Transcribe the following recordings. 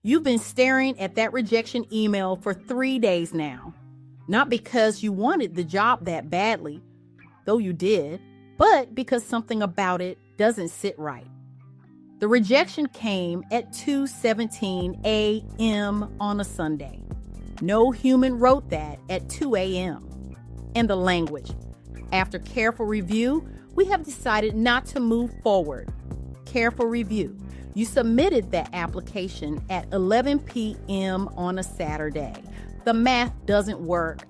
You've been staring at that rejection email for 3 days now. Not because you wanted the job that badly, though you did, but because something about it doesn't sit right. The rejection came at 2:17 a.m. on a Sunday. No human wrote that at 2 a.m. And the language. After careful review, we have decided not to move forward. Careful review. You submitted that application at 11 p.m. on a Saturday. The math doesn't work.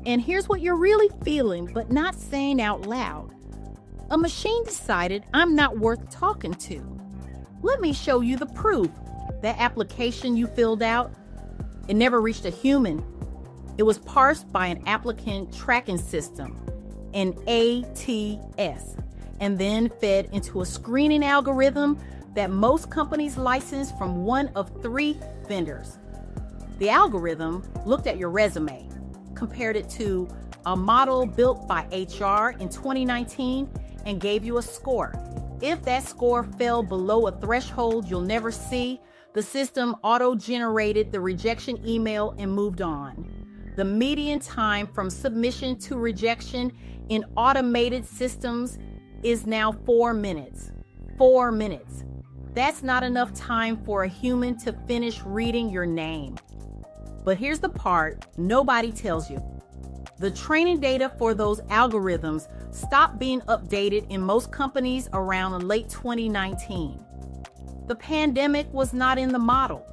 And here's what you're really feeling, but not saying out loud. A machine decided I'm not worth talking to. Let me show you the proof. That application you filled out, it never reached a human. It was parsed by an applicant tracking system, an ATS, and then fed into a screening algorithm that most companies license from one of 3 vendors. The algorithm looked at your resume, compared it to a model built by HR in 2019, and gave you a score. If that score fell below a threshold you'll never see, the system auto-generated the rejection email and moved on. The median time from submission to rejection in automated systems is now 4 minutes. 4 minutes. That's not enough time for a human to finish reading your name. But here's the part nobody tells you. The training data for those algorithms stopped being updated in most companies around late 2019. The pandemic was not in the model.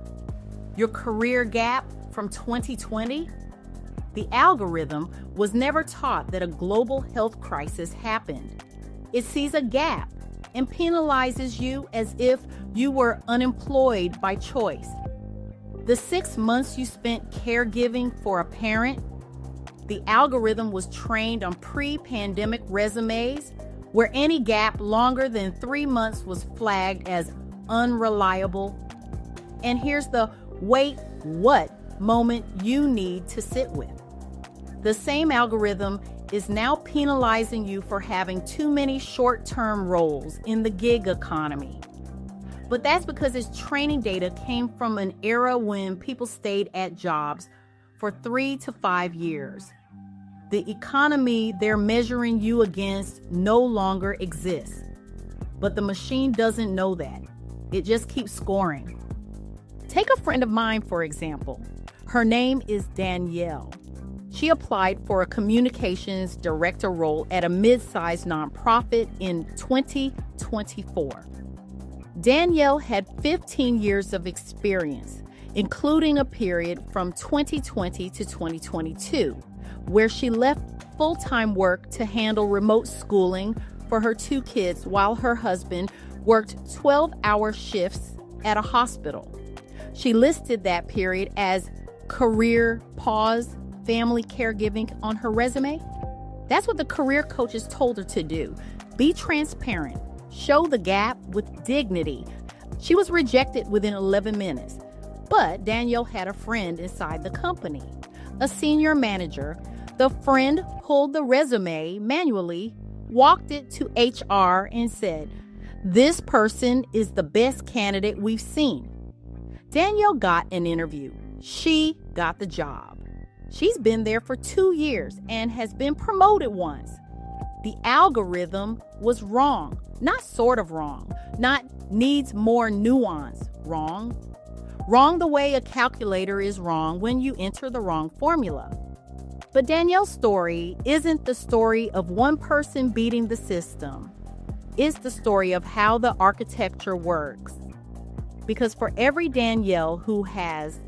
Your career gap from 2020? The algorithm was never taught that a global health crisis happened. It sees a gap and penalizes you as if you were unemployed by choice. The 6 months you spent caregiving for a parent, the algorithm was trained on pre-pandemic resumes where any gap longer than 3 months was flagged as unreliable. And here's the wait, what moment you need to sit with. The same algorithm is now penalizing you for having too many short-term roles in the gig economy. But that's because its training data came from an era when people stayed at jobs for 3 to 5 years. The economy they're measuring you against no longer exists. But the machine doesn't know that. It just keeps scoring. Take a friend of mine, for example. Her name is Danielle. She applied for a communications director role at a mid-sized nonprofit in 2024. Danielle had 15 years of experience, including a period from 2020 to 2022, where she left full-time work to handle remote schooling for her 2 kids while her husband worked 12-hour shifts at a hospital. She listed that period as career pause, family caregiving on her resume. That's what the career coaches told her to do. Be transparent. Show the gap with dignity. She was rejected within 11 minutes, but Danielle had a friend inside the company, a senior manager. The friend pulled the resume manually, walked it to HR, and said, "This person is the best candidate we've seen." Danielle got an interview. She got the job. She's been there for 2 years and has been promoted once. The algorithm was wrong, not sort of wrong, not needs more nuance, wrong. Wrong the way a calculator is wrong when you enter the wrong formula. But Danielle's story isn't the story of one person beating the system. It's the story of how the architecture works. Because for every Danielle who has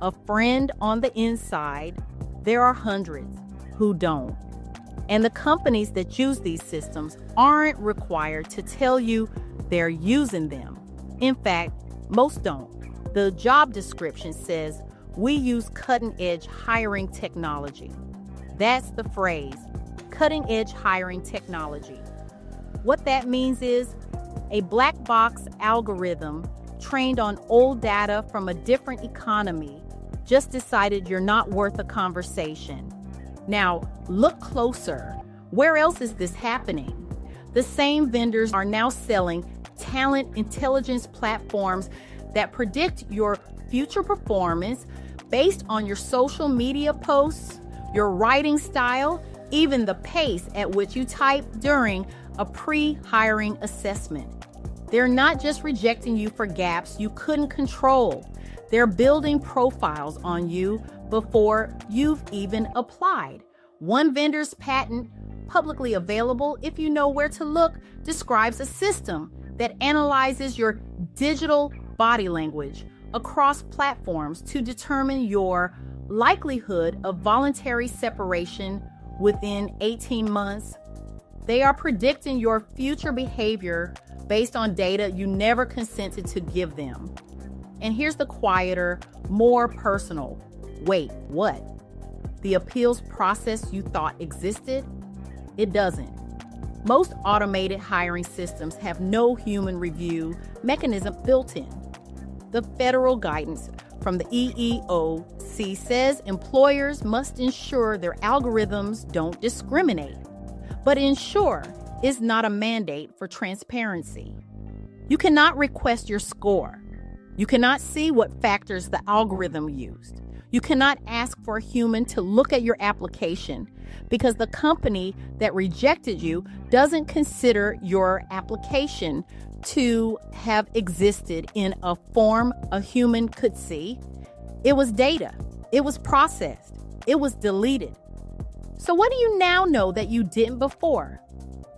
a friend on the inside, there are hundreds who don't. And the companies that use these systems aren't required to tell you they're using them. In fact, most don't. The job description says, "We use cutting-edge hiring technology." That's the phrase, cutting-edge hiring technology. What that means is a black box algorithm trained on old data from a different economy just decided you're not worth a conversation. Now, look closer. Where else is this happening? The same vendors are now selling talent intelligence platforms that predict your future performance based on your social media posts, your writing style, even the pace at which you type during a pre-hiring assessment. They're not just rejecting you for gaps you couldn't control. They're building profiles on you before you've even applied. One vendor's patent, publicly available if you know where to look, describes a system that analyzes your digital body language across platforms to determine your likelihood of voluntary separation within 18 months. They are predicting your future behavior based on data you never consented to give them. And here's the quieter, more personal. Wait, what? The appeals process you thought existed? It doesn't. Most automated hiring systems have no human review mechanism built in. The federal guidance from the EEOC says employers must ensure their algorithms don't discriminate. But ensure is not a mandate for transparency. You cannot request your score. You cannot see what factors the algorithm used. You cannot ask for a human to look at your application because the company that rejected you doesn't consider your application to have existed in a form a human could see. It was data. It was processed. It was deleted. So what do you now know that you didn't before?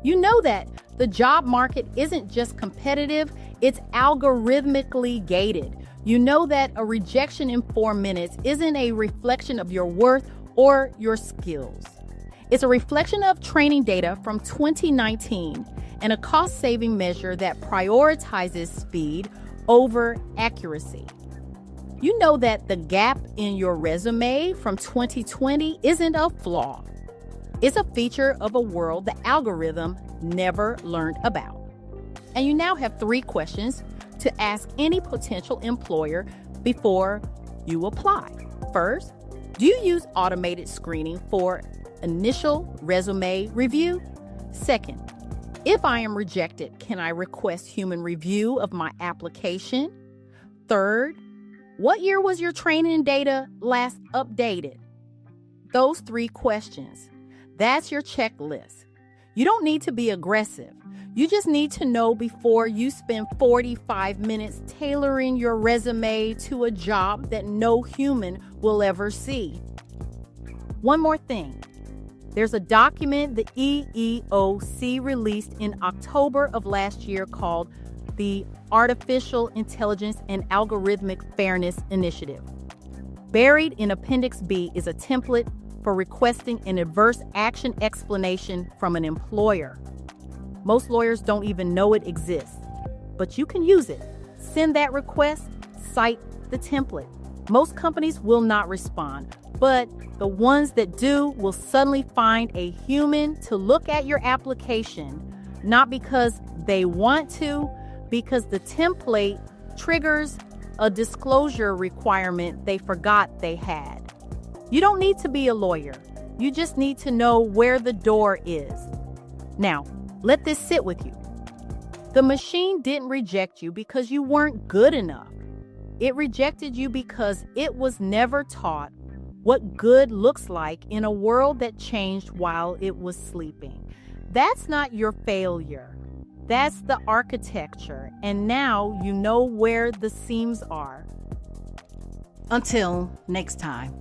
You know that the job market isn't just competitive, it's algorithmically gated. You know that a rejection in 4 minutes isn't a reflection of your worth or your skills. It's a reflection of training data from 2019 and a cost-saving measure that prioritizes speed over accuracy. You know that the gap in your resume from 2020 isn't a flaw. It's a feature of a world the algorithm never learned about. And you now have 3 questions to ask any potential employer before you apply. First, do you use automated screening for initial resume review? Second, if I am rejected, can I request human review of my application? Third, what year was your training data last updated? Those 3 questions. That's your checklist. You don't need to be aggressive. You just need to know before you spend 45 minutes tailoring your resume to a job that no human will ever see. One more thing. There's a document the EEOC released in October of last year called the Artificial Intelligence and Algorithmic Fairness Initiative. Buried in Appendix B is a template for requesting an adverse action explanation from an employer. Most lawyers don't even know it exists, but you can use it. Send that request, cite the template. Most companies will not respond, but the ones that do will suddenly find a human to look at your application, not because they want to, because the template triggers a disclosure requirement they forgot they had. You don't need to be a lawyer. You just need to know where the door is. Now, let this sit with you. The machine didn't reject you because you weren't good enough. It rejected you because it was never taught what good looks like in a world that changed while it was sleeping. That's not your failure. That's the architecture. And now you know where the seams are. Until next time.